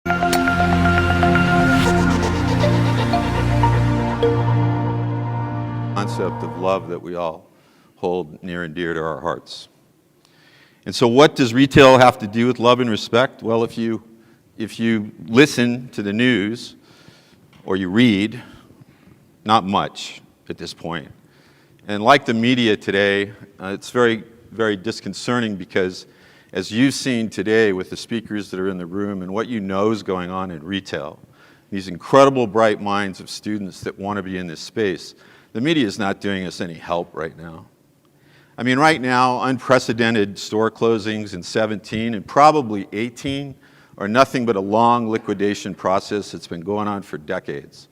Concept of love that we all hold near and dear to our hearts. And so what does retail have to do with love and respect? Well, if you listen to the news or you read, not much at this point. And like the media today, it's very, very disconcerting because as you've seen today with the speakers that are in the room and what you know is going on in retail, these incredible bright minds of students that want to be in this space, the media is not doing us any help right now. I mean, right now, unprecedented store closings in 17 and probably 18 are nothing but a long liquidation process that's been going on for decades.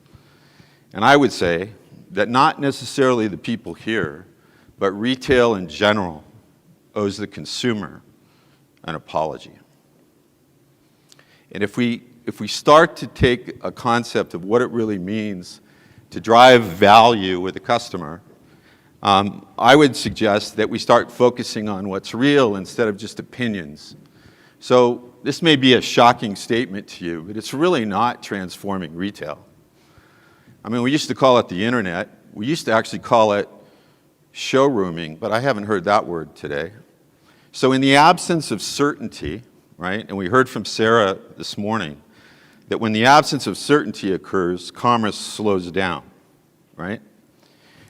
And I would say that not necessarily the people here, but retail in general owes the consumer an apology. And if we start to take a concept of what it really means to drive value with the customer, I would suggest that we start focusing on what's real instead of just opinions. So this may be a shocking statement to you, but it's really not transforming retail. I mean, we used to call it the internet. We used to actually call it showrooming, but I haven't heard that word today. So in the absence of certainty, right, and we heard from Sarah this morning, that when the absence of certainty occurs, commerce slows down, right?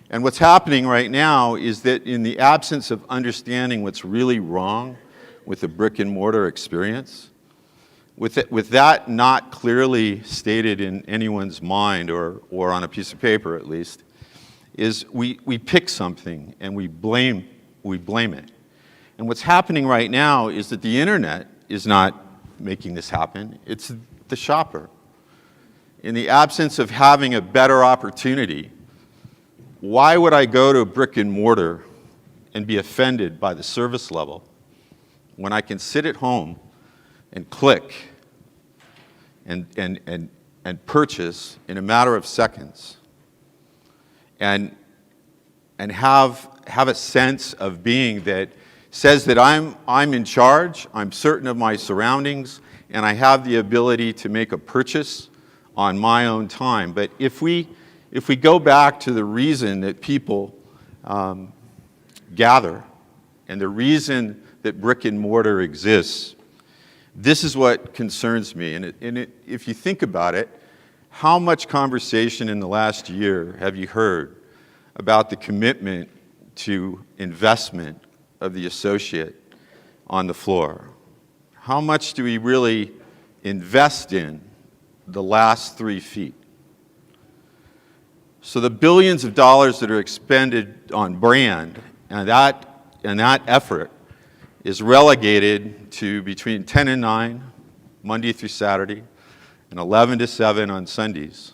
And what's happening right now is that in the absence of understanding what's really wrong with the brick and mortar experience, with that not clearly stated in anyone's mind or on a piece of paper at least, is we pick something and we blame it. And what's happening right now is that the internet is not making this happen, it's the shopper. In the absence of having a better opportunity, why would I go to a brick and mortar and be offended by the service level when I can sit at home and click and purchase in a matter of seconds and have a sense of being that says that I'm in charge, I'm certain of my surroundings, and I have the ability to make a purchase on my own time. But if we go back to the reason that people gather and the reason that brick and mortar exists, this is what concerns me. And if you think about it, how much conversation in the last year have you heard about the commitment to investment of the associate on the floor? How much do we really invest in the last 3 feet? So the billions of dollars that are expended on brand and that effort is relegated to between 10 and 9, Monday through Saturday, and 11 to 7 on Sundays.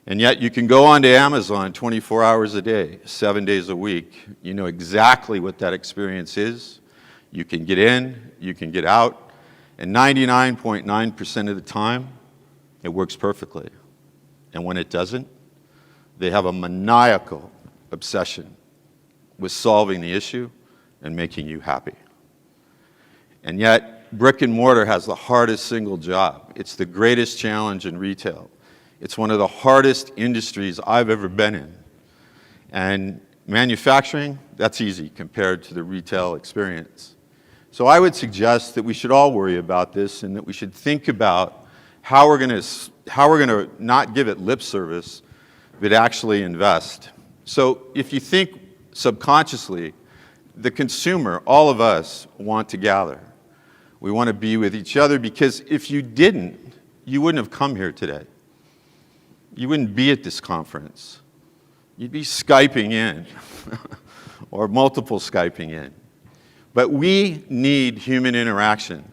And yet you can go onto Amazon 24 hours a day, 7 days a week. You know exactly what that experience is. You can get in, you can get out, and 99.9% of the time, it works perfectly. And when it doesn't, they have a maniacal obsession with solving the issue and making you happy. And yet, brick and mortar has the hardest single job. It's the greatest challenge in retail. It's one of the hardest industries I've ever been in. And manufacturing, that's easy compared to the retail experience. So I would suggest that we should all worry about this and that we should think about how we're going to not give it lip service, but actually invest. So if you think subconsciously, the consumer, all of us, want to gather. We want to be with each other because if you didn't, you wouldn't have come here today. You wouldn't be at this conference. You'd be Skyping in or multiple Skyping in. But we need human interaction.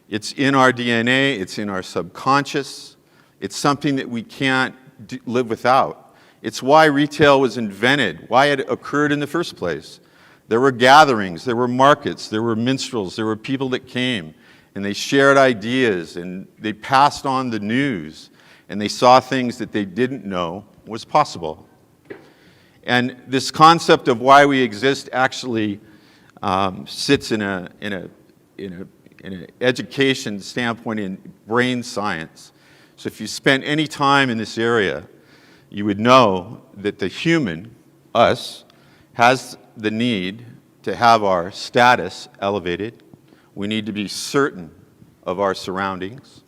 It's in our DNA, it's in our subconscious. It's something that we can't live without. It's why retail was invented, why it occurred in the first place. There were gatherings, there were markets, there were minstrels, there were people that came, and they shared ideas, and they passed on the news, and they saw things that they didn't know was possible. And this concept of why we exist actually sits in a in an education standpoint in brain science. So if you spent any time in this area, you would know that the human, us, has the need to have our status elevated. We need to be certain of our surroundings.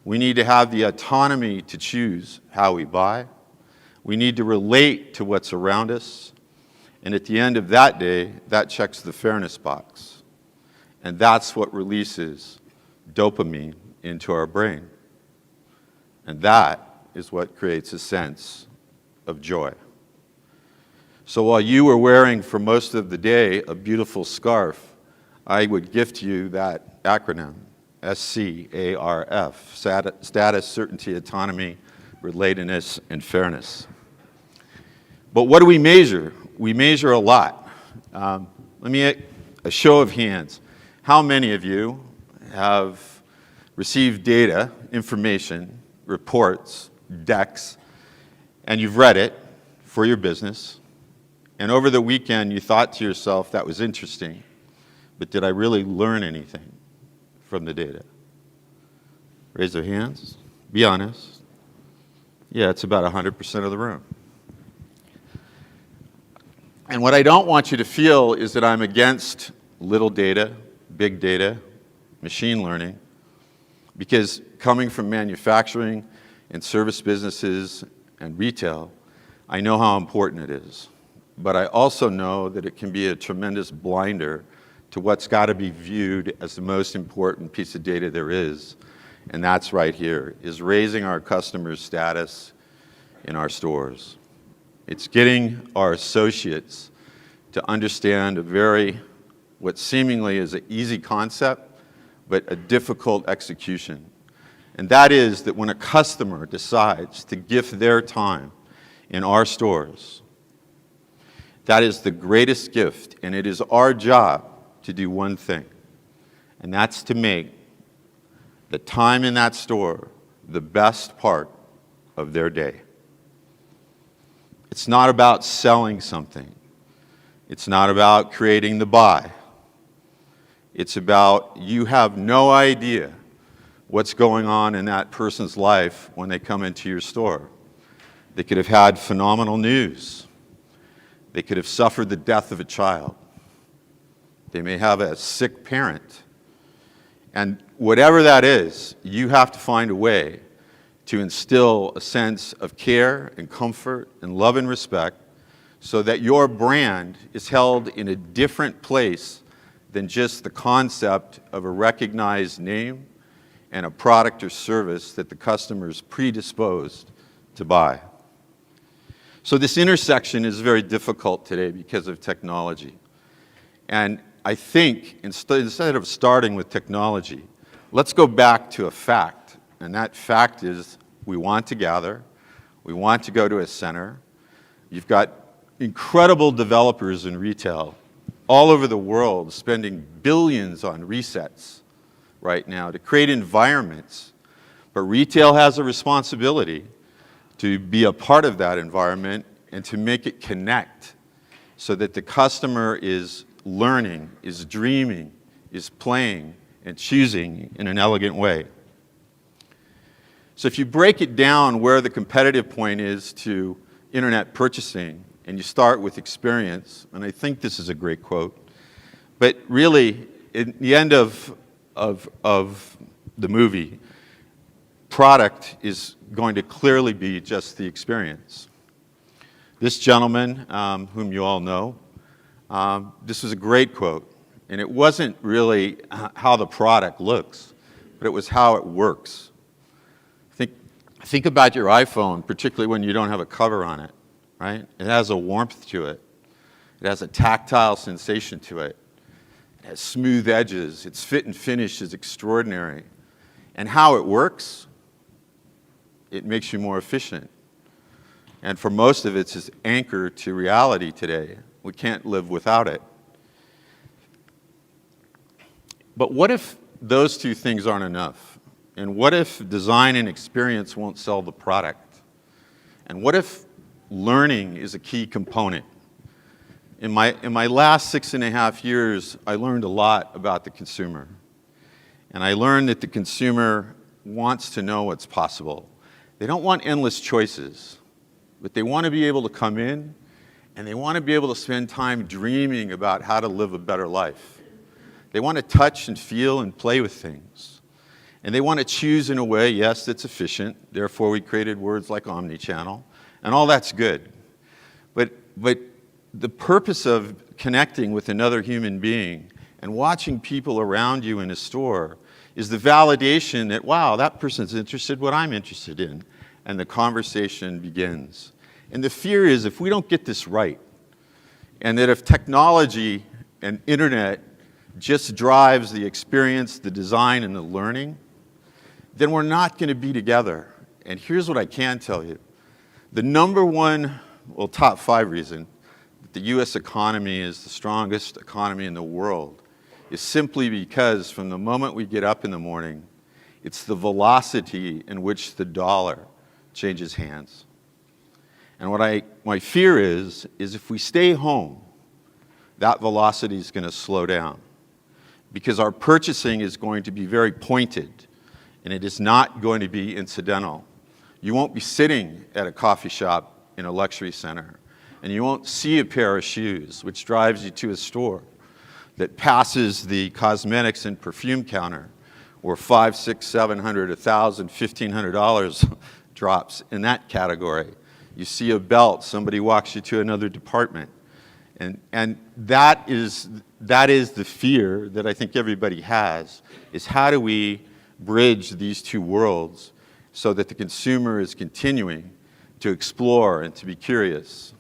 We need to have the autonomy to choose how we buy. We need to relate to what's around us. And at the end of that day, that checks the fairness box. And that's what releases dopamine into our brain. And that is what creates a sense of joy. So while you were wearing for most of the day a beautiful scarf, I would gift you that acronym, SCARF, Status, Certainty, Autonomy, Relatedness, and Fairness. But what do we measure? We measure a lot. Let me, a show of hands. How many of you have received data, information, reports, decks, and you've read it for your business, and over the weekend you thought to yourself, that was interesting, but did I really learn anything from the data? Raise their hands. Be honest. Yeah, it's about 100% of the room. And what I don't want you to feel is that I'm against little data, big data, machine learning, because coming from manufacturing and service businesses and retail, I know how important it is. But I also know that it can be a tremendous blinder to what's got to be viewed as the most important piece of data there is. And that's right here, is raising our customers' status in our stores. It's getting our associates to understand what seemingly is an easy concept, but a difficult execution. And that is that when a customer decides to gift their time in our stores, that is the greatest gift, and it is our job to do one thing, and that's to make the time in that store the best part of their day. It's not about selling something. It's not about creating the buy. It's about you have no idea what's going on in that person's life when they come into your store. They could have had phenomenal news. They could have suffered the death of a child. They may have a sick parent. And whatever that is, you have to find a way to instill a sense of care and comfort and love and respect so that your brand is held in a different place than just the concept of a recognized name and a product or service that the customer is predisposed to buy. So this intersection is very difficult today because of technology. And I think instead of starting with technology, let's go back to a fact. And that fact is we want to gather. We want to go to a center. You've got incredible developers in retail all over the world spending billions on resets right now to create environments. But retail has a responsibility to be a part of that environment and to make it connect so that the customer is learning, is dreaming, is playing, and choosing in an elegant way. So if you break it down where the competitive point is to internet purchasing, and you start with experience, and I think this is a great quote, but really, at the end of the movie, product is going to clearly be just the experience. This gentleman, whom you all know, this was a great quote, and it wasn't really how the product looks, but it was how it works. Think about your iPhone, particularly when you don't have a cover on it, right? It has a warmth to it. It has a tactile sensation to it. It has smooth edges. Its fit and finish is extraordinary. And how it works, it makes you more efficient. And for most of it's anchor to reality today. We can't live without it. But what if those two things aren't enough? And what if design and experience won't sell the product? And what if learning is a key component? In my last 6.5 years, I learned a lot about the consumer. And I learned that the consumer wants to know what's possible. They don't want endless choices, but they want to be able to come in and they want to be able to spend time dreaming about how to live a better life. They want to touch and feel and play with things. And they want to choose in a way, yes, that's efficient. Therefore, we created words like omnichannel, and all that's good. But the purpose of connecting with another human being and watching people around you in a store is the validation that, wow, that person's interested in what I'm interested in, and the conversation begins. And the fear is if we don't get this right, and that if technology and internet just drives the experience, the design, and the learning, then we're not going to be together. And here's what I can tell you. The number one, well, top 5 reason that the US economy is the strongest economy in the world is simply because from the moment we get up in the morning, it's the velocity in which the dollar changes hands. And what my fear is if we stay home, that velocity is going to slow down because our purchasing is going to be very pointed and it is not going to be incidental. You won't be sitting at a coffee shop in a luxury center and you won't see a pair of shoes which drives you to a store that passes the cosmetics and perfume counter where $500, $600, $700, $1,000, $1,500 drops in that category. You see a belt, somebody walks you to another department. And that is the fear that I think everybody has, is how do we bridge these two worlds so that the consumer is continuing to explore and to be curious.